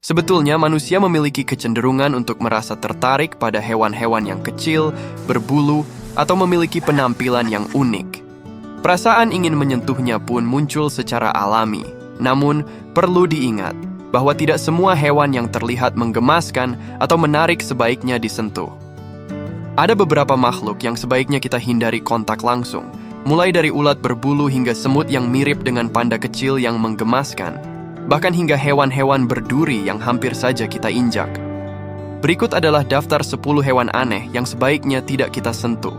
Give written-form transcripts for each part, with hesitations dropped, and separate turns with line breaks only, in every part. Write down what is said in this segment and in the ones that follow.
Sebetulnya manusia memiliki kecenderungan untuk merasa tertarik pada hewan-hewan yang kecil, berbulu, atau memiliki penampilan yang unik. Perasaan ingin menyentuhnya pun muncul secara alami. Namun, perlu diingat bahwa tidak semua hewan yang terlihat menggemaskan atau menarik sebaiknya disentuh. Ada beberapa makhluk yang sebaiknya kita hindari kontak langsung, mulai dari ulat berbulu hingga semut yang mirip dengan panda kecil yang menggemaskan, bahkan hingga hewan-hewan berduri yang hampir saja kita injak. Berikut adalah daftar 10 hewan aneh yang sebaiknya tidak kita sentuh.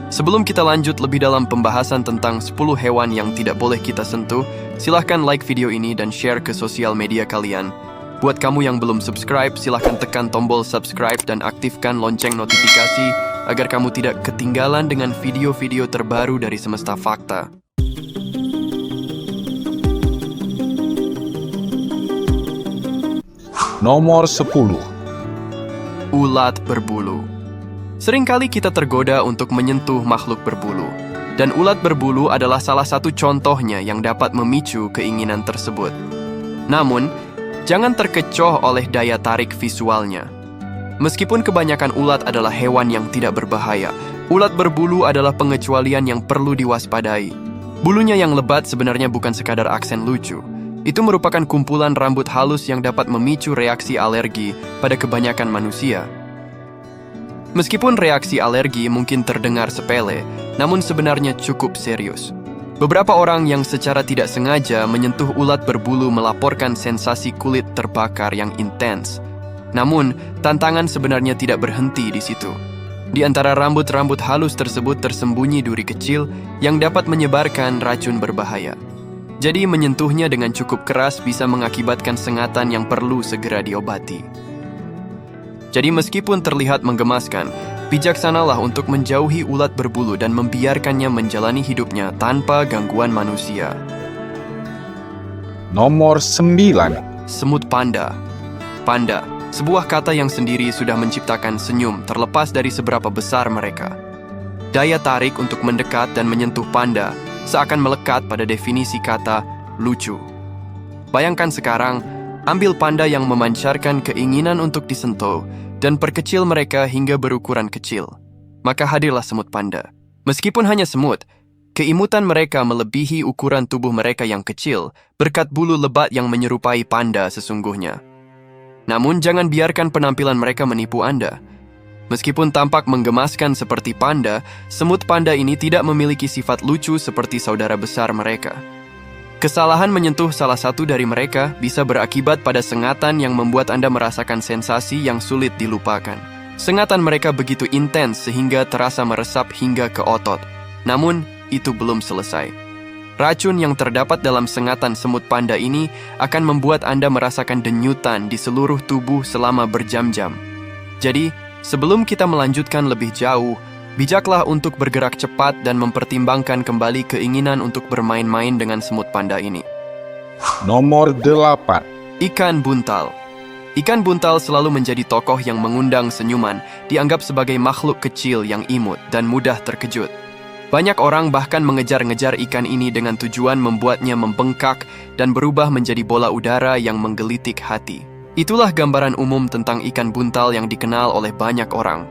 Sebelum kita lanjut lebih dalam pembahasan tentang 10 hewan yang tidak boleh kita sentuh, silahkan like video ini dan share ke sosial media kalian. Buat kamu yang belum subscribe, silahkan tekan tombol subscribe dan aktifkan lonceng notifikasi agar kamu tidak ketinggalan dengan video-video terbaru dari Semesta Fakta.
Nomor 10.
Ulat berbulu. Seringkali kita tergoda untuk menyentuh makhluk berbulu, dan ulat berbulu adalah salah satu contohnya yang dapat memicu keinginan tersebut. Namun, jangan terkecoh oleh daya tarik visualnya. Meskipun kebanyakan ulat adalah hewan yang tidak berbahaya, ulat berbulu adalah pengecualian yang perlu diwaspadai. Bulunya yang lebat sebenarnya bukan sekadar aksen lucu. Itu merupakan kumpulan rambut halus yang dapat memicu reaksi alergi pada kebanyakan manusia. Meskipun reaksi alergi mungkin terdengar sepele, namun sebenarnya cukup serius. Beberapa orang yang secara tidak sengaja menyentuh ulat berbulu melaporkan sensasi kulit terbakar yang intens. Namun, tantangan sebenarnya tidak berhenti di situ. Di antara rambut-rambut halus tersebut tersembunyi duri kecil yang dapat menyebarkan racun berbahaya. Jadi, menyentuhnya dengan cukup keras bisa mengakibatkan sengatan yang perlu segera diobati. Jadi meskipun terlihat menggemaskan, bijaksanalah untuk menjauhi ulat berbulu dan membiarkannya menjalani hidupnya tanpa gangguan manusia.
Nomor 9.
Semut panda. Panda, sebuah kata yang sendiri sudah menciptakan senyum terlepas dari seberapa besar mereka. Daya tarik untuk mendekat dan menyentuh panda seakan melekat pada definisi kata lucu. Bayangkan sekarang, ambil panda yang memancarkan keinginan untuk disentuh dan perkecil mereka hingga berukuran kecil. Maka hadirlah semut panda. Meskipun hanya semut, keimutan mereka melebihi ukuran tubuh mereka yang kecil berkat bulu lebat yang menyerupai panda sesungguhnya. Namun jangan biarkan penampilan mereka menipu Anda. Meskipun tampak menggemaskan seperti panda, semut panda ini tidak memiliki sifat lucu seperti saudara besar mereka. Kesalahan menyentuh salah satu dari mereka bisa berakibat pada sengatan yang membuat Anda merasakan sensasi yang sulit dilupakan. Sengatan mereka begitu intens sehingga terasa meresap hingga ke otot. Namun, itu belum selesai. Racun yang terdapat dalam sengatan semut panda ini akan membuat Anda merasakan denyutan di seluruh tubuh selama berjam-jam. Jadi, sebelum kita melanjutkan lebih jauh, bijaklah untuk bergerak cepat dan mempertimbangkan kembali keinginan untuk bermain-main dengan semut panda ini.
Nomor 8.
Ikan buntal. Ikan buntal selalu menjadi tokoh yang mengundang senyuman, dianggap sebagai makhluk kecil yang imut dan mudah terkejut. Banyak orang bahkan mengejar-ngejar ikan ini dengan tujuan membuatnya membengkak dan berubah menjadi bola udara yang menggelitik hati. Itulah gambaran umum tentang ikan buntal yang dikenal oleh banyak orang.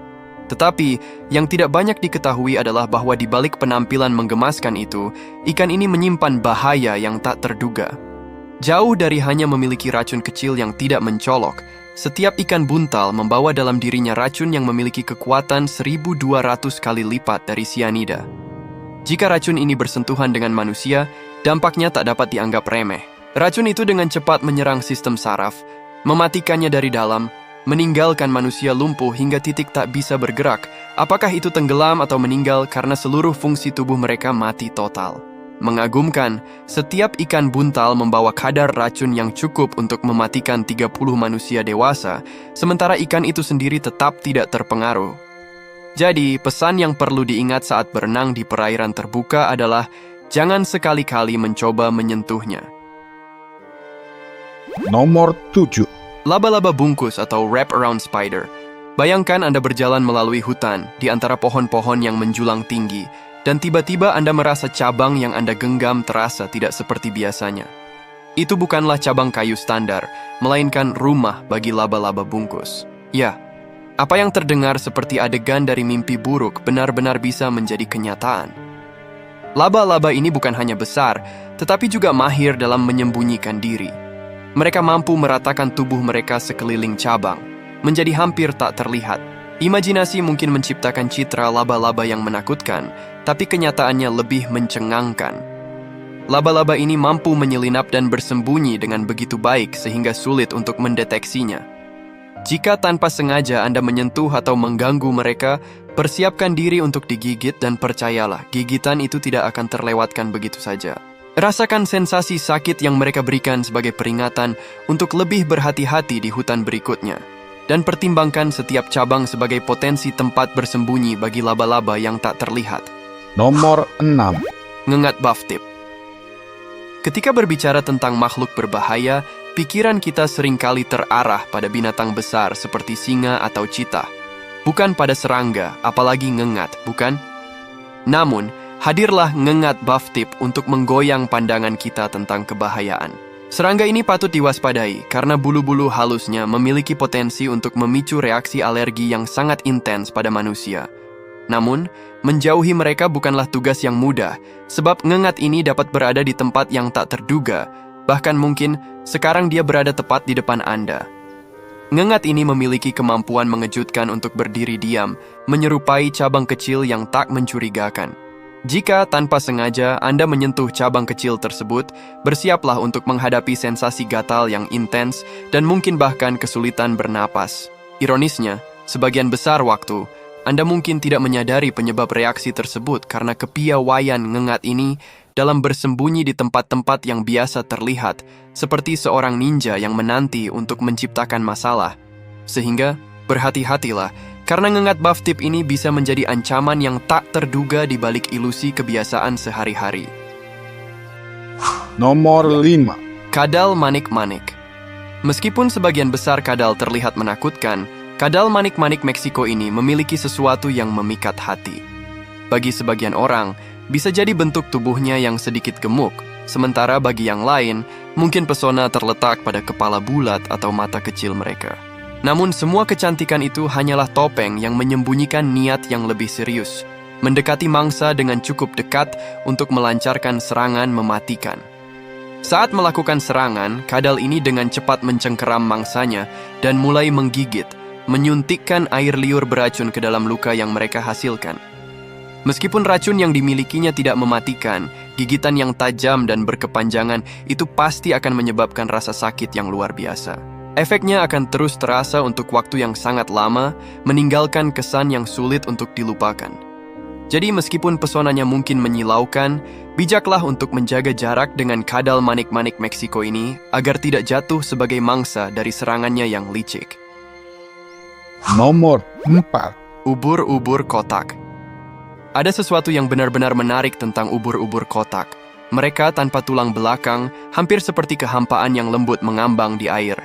Tetapi, yang tidak banyak diketahui adalah bahwa di balik penampilan menggemaskan itu, ikan ini menyimpan bahaya yang tak terduga. Jauh dari hanya memiliki racun kecil yang tidak mencolok, setiap ikan buntal membawa dalam dirinya racun yang memiliki kekuatan 1.200 kali lipat dari sianida. Jika racun ini bersentuhan dengan manusia, dampaknya tak dapat dianggap remeh. Racun itu dengan cepat menyerang sistem saraf, mematikannya dari dalam, meninggalkan manusia lumpuh hingga titik tak bisa bergerak, apakah itu tenggelam atau meninggal karena seluruh fungsi tubuh mereka mati total. Mengagumkan, setiap ikan buntal membawa kadar racun yang cukup untuk mematikan 30 manusia dewasa, sementara ikan itu sendiri tetap tidak terpengaruh. Jadi, pesan yang perlu diingat saat berenang di perairan terbuka adalah jangan sekali-kali mencoba menyentuhnya.
Nomor 7.
Laba-laba bungkus atau wrap-around spider. Bayangkan Anda berjalan melalui hutan di antara pohon-pohon yang menjulang tinggi, dan tiba-tiba Anda merasa cabang yang Anda genggam terasa tidak seperti biasanya. Itu bukanlah cabang kayu standar, melainkan rumah bagi laba-laba bungkus. Ya, apa yang terdengar seperti adegan dari mimpi buruk benar-benar bisa menjadi kenyataan. Laba-laba ini bukan hanya besar, tetapi juga mahir dalam menyembunyikan diri. Mereka mampu meratakan tubuh mereka sekeliling cabang, menjadi hampir tak terlihat. Imajinasi mungkin menciptakan citra laba-laba yang menakutkan, tapi kenyataannya lebih mencengangkan. Laba-laba ini mampu menyelinap dan bersembunyi dengan begitu baik sehingga sulit untuk mendeteksinya. Jika tanpa sengaja Anda menyentuh atau mengganggu mereka, persiapkan diri untuk digigit dan percayalah, gigitan itu tidak akan terlewatkan begitu saja. Rasakan sensasi sakit yang mereka berikan sebagai peringatan untuk lebih berhati-hati di hutan berikutnya. Dan pertimbangkan setiap cabang sebagai potensi tempat bersembunyi bagi laba-laba yang tak terlihat.
Nomor 6.
Ngengat Buff-tip. Ketika berbicara tentang makhluk berbahaya, pikiran kita seringkali terarah pada binatang besar seperti singa atau cheetah. Bukan pada serangga, apalagi ngengat, bukan? Namun, hadirlah ngengat Buff-tip untuk menggoyang pandangan kita tentang kebahayaan. Serangga ini patut diwaspadai karena bulu-bulu halusnya memiliki potensi untuk memicu reaksi alergi yang sangat intens pada manusia. Namun, menjauhi mereka bukanlah tugas yang mudah, sebab ngengat ini dapat berada di tempat yang tak terduga, bahkan mungkin sekarang dia berada tepat di depan Anda. Ngengat ini memiliki kemampuan mengejutkan untuk berdiri diam, menyerupai cabang kecil yang tak mencurigakan. Jika tanpa sengaja Anda menyentuh cabang kecil tersebut, bersiaplah untuk menghadapi sensasi gatal yang intens dan mungkin bahkan kesulitan bernapas. Ironisnya, sebagian besar waktu, Anda mungkin tidak menyadari penyebab reaksi tersebut karena kepiawaian ngengat ini dalam bersembunyi di tempat-tempat yang biasa terlihat, seperti seorang ninja yang menanti untuk menciptakan masalah. Sehingga, berhati-hatilah, karena ngengat Buff-tip ini bisa menjadi ancaman yang tak terduga di balik ilusi kebiasaan sehari-hari.
Nomor 5.
Kadal manik-manik. Meskipun sebagian besar kadal terlihat menakutkan, kadal manik-manik Meksiko ini memiliki sesuatu yang memikat hati. Bagi sebagian orang, bisa jadi bentuk tubuhnya yang sedikit gemuk, sementara bagi yang lain, mungkin pesona terletak pada kepala bulat atau mata kecil mereka. Namun semua kecantikan itu hanyalah topeng yang menyembunyikan niat yang lebih serius, mendekati mangsa dengan cukup dekat untuk melancarkan serangan mematikan. Saat melakukan serangan, kadal ini dengan cepat mencengkeram mangsanya dan mulai menggigit, menyuntikkan air liur beracun ke dalam luka yang mereka hasilkan. Meskipun racun yang dimilikinya tidak mematikan, gigitan yang tajam dan berkepanjangan itu pasti akan menyebabkan rasa sakit yang luar biasa. Efeknya akan terus terasa untuk waktu yang sangat lama, meninggalkan kesan yang sulit untuk dilupakan. Jadi meskipun pesonanya mungkin menyilaukan, bijaklah untuk menjaga jarak dengan kadal manik-manik Meksiko ini agar tidak jatuh sebagai mangsa dari serangannya yang licik.
Nomor 4.
Ubur-ubur kotak. Ada sesuatu yang benar-benar menarik tentang ubur-ubur kotak. Mereka tanpa tulang belakang, hampir seperti kehampaan yang lembut mengambang di air.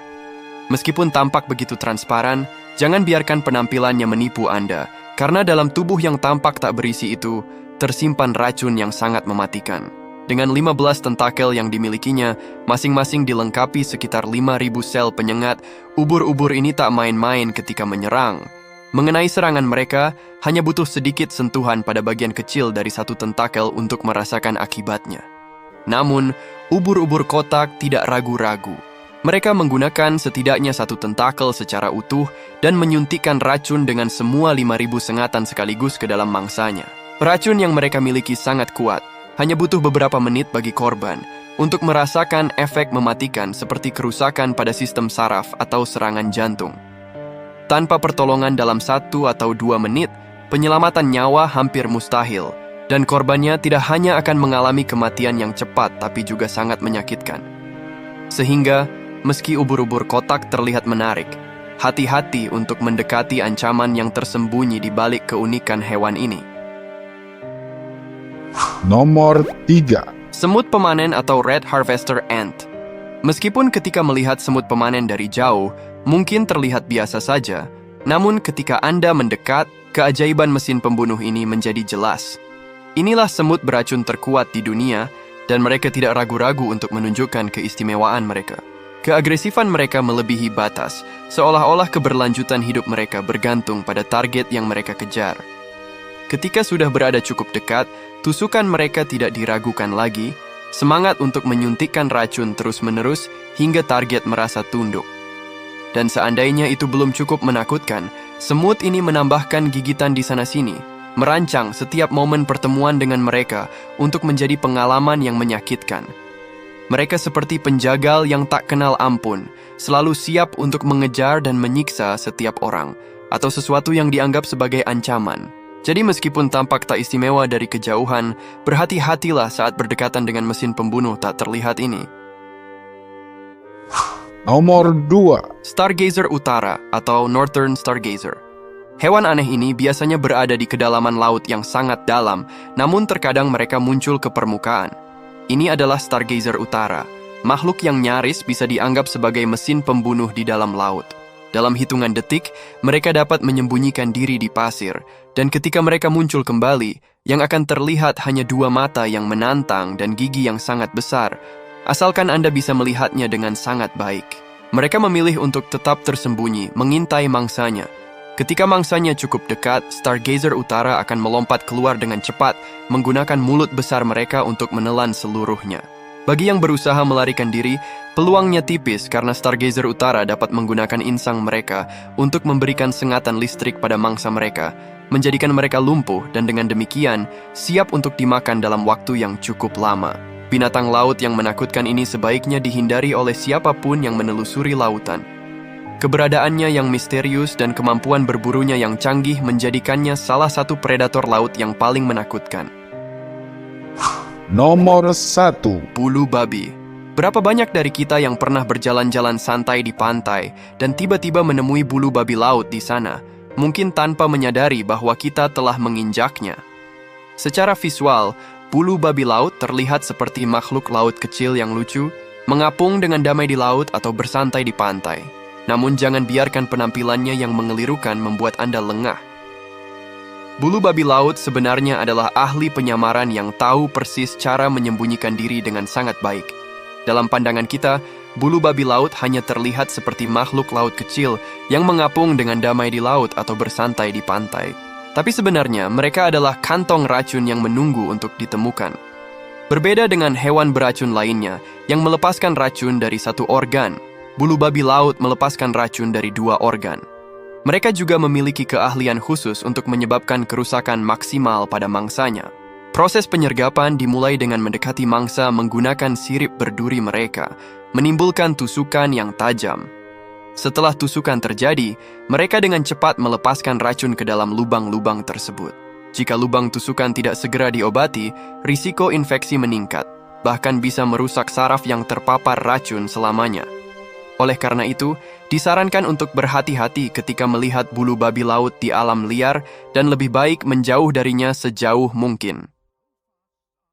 Meskipun tampak begitu transparan, jangan biarkan penampilannya menipu Anda, karena dalam tubuh yang tampak tak berisi itu, tersimpan racun yang sangat mematikan. Dengan 15 tentakel yang dimilikinya, masing-masing dilengkapi sekitar 5.000 sel penyengat, ubur-ubur ini tak main-main ketika menyerang. Mengenai serangan mereka, hanya butuh sedikit sentuhan pada bagian kecil dari satu tentakel untuk merasakan akibatnya. Namun, ubur-ubur kotak tidak ragu-ragu. Mereka menggunakan setidaknya satu tentakel secara utuh dan menyuntikkan racun dengan semua 5.000 sengatan sekaligus ke dalam mangsanya. Racun yang mereka miliki sangat kuat, hanya butuh beberapa menit bagi korban untuk merasakan efek mematikan seperti kerusakan pada sistem saraf atau serangan jantung. Tanpa pertolongan dalam 1 atau 2 menit, penyelamatan nyawa hampir mustahil, dan korbannya tidak hanya akan mengalami kematian yang cepat tapi juga sangat menyakitkan. Sehingga, meski ubur-ubur kotak terlihat menarik, hati-hati untuk mendekati ancaman yang tersembunyi di balik keunikan hewan ini.
Nomor 3.
Semut pemanen atau Red Harvester Ant. Meskipun ketika melihat semut pemanen dari jauh, mungkin terlihat biasa saja, namun ketika Anda mendekat, keajaiban mesin pembunuh ini menjadi jelas. Inilah semut beracun terkuat di dunia, dan mereka tidak ragu-ragu untuk menunjukkan keistimewaan mereka. Keagresifan mereka melebihi batas, seolah-olah keberlanjutan hidup mereka bergantung pada target yang mereka kejar. Ketika sudah berada cukup dekat, tusukan mereka tidak diragukan lagi, semangat untuk menyuntikkan racun terus-menerus hingga target merasa tunduk. Dan seandainya itu belum cukup menakutkan, semut ini menambahkan gigitan di sana-sini, merancang setiap momen pertemuan dengan mereka untuk menjadi pengalaman yang menyakitkan. Mereka seperti penjagal yang tak kenal ampun, selalu siap untuk mengejar dan menyiksa setiap orang, atau sesuatu yang dianggap sebagai ancaman. Jadi meskipun tampak tak istimewa dari kejauhan, berhati-hatilah saat berdekatan dengan mesin pembunuh tak terlihat ini.
Nomor 2.
Stargazer Utara atau Northern Stargazer. Hewan aneh ini biasanya berada di kedalaman laut yang sangat dalam, namun terkadang mereka muncul ke permukaan. Ini adalah Stargazer Utara, makhluk yang nyaris bisa dianggap sebagai mesin pembunuh di dalam laut. Dalam hitungan detik, mereka dapat menyembunyikan diri di pasir, dan ketika mereka muncul kembali, yang akan terlihat hanya 2 mata yang menantang dan gigi yang sangat besar, asalkan Anda bisa melihatnya dengan sangat baik. Mereka memilih untuk tetap tersembunyi, mengintai mangsanya. Ketika mangsanya cukup dekat, Stargazer Utara akan melompat keluar dengan cepat, menggunakan mulut besar mereka untuk menelan seluruhnya. Bagi yang berusaha melarikan diri, peluangnya tipis karena Stargazer Utara dapat menggunakan insang mereka untuk memberikan sengatan listrik pada mangsa mereka, menjadikan mereka lumpuh dan dengan demikian siap untuk dimakan dalam waktu yang cukup lama. Binatang laut yang menakutkan ini sebaiknya dihindari oleh siapapun yang menelusuri lautan. Keberadaannya yang misterius dan kemampuan berburunya yang canggih menjadikannya salah satu predator laut yang paling menakutkan.
Nomor 1.
Bulu babi. Berapa banyak dari kita yang pernah berjalan-jalan santai di pantai dan tiba-tiba menemui bulu babi laut di sana, mungkin tanpa menyadari bahwa kita telah menginjaknya. Secara visual, bulu babi laut terlihat seperti makhluk laut kecil yang lucu, mengapung dengan damai di laut atau bersantai di pantai. Namun jangan biarkan penampilannya yang mengelirukan membuat Anda lengah. Bulu babi laut sebenarnya adalah ahli penyamaran yang tahu persis cara menyembunyikan diri dengan sangat baik. Dalam pandangan kita, bulu babi laut hanya terlihat seperti makhluk laut kecil yang mengapung dengan damai di laut atau bersantai di pantai. Tapi sebenarnya mereka adalah kantong racun yang menunggu untuk ditemukan. Berbeda dengan hewan beracun lainnya yang melepaskan racun dari satu organ, bulu babi laut melepaskan racun dari 2 organ. Mereka juga memiliki keahlian khusus untuk menyebabkan kerusakan maksimal pada mangsanya. Proses penyergapan dimulai dengan mendekati mangsa menggunakan sirip berduri mereka, menimbulkan tusukan yang tajam. Setelah tusukan terjadi, mereka dengan cepat melepaskan racun ke dalam lubang-lubang tersebut. Jika lubang tusukan tidak segera diobati, risiko infeksi meningkat, bahkan bisa merusak saraf yang terpapar racun selamanya. Oleh karena itu, disarankan untuk berhati-hati ketika melihat bulu babi laut di alam liar dan lebih baik menjauh darinya sejauh mungkin.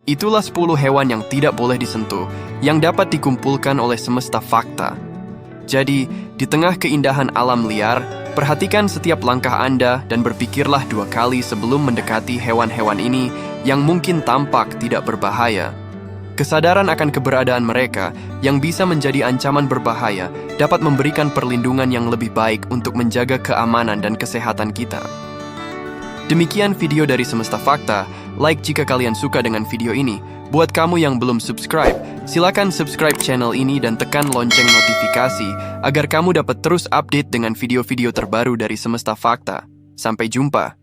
Itulah 10 hewan yang tidak boleh disentuh, yang dapat dikumpulkan oleh Semesta Fakta. Jadi, di tengah keindahan alam liar, perhatikan setiap langkah Anda dan berpikirlah 2 kali sebelum mendekati hewan-hewan ini yang mungkin tampak tidak berbahaya. Kesadaran akan keberadaan mereka yang bisa menjadi ancaman berbahaya dapat memberikan perlindungan yang lebih baik untuk menjaga keamanan dan kesehatan kita. Demikian video dari Semesta Fakta. Like jika kalian suka dengan video ini. Buat kamu yang belum subscribe, silakan subscribe channel ini dan tekan lonceng notifikasi agar kamu dapat terus update dengan video-video terbaru dari Semesta Fakta. Sampai jumpa.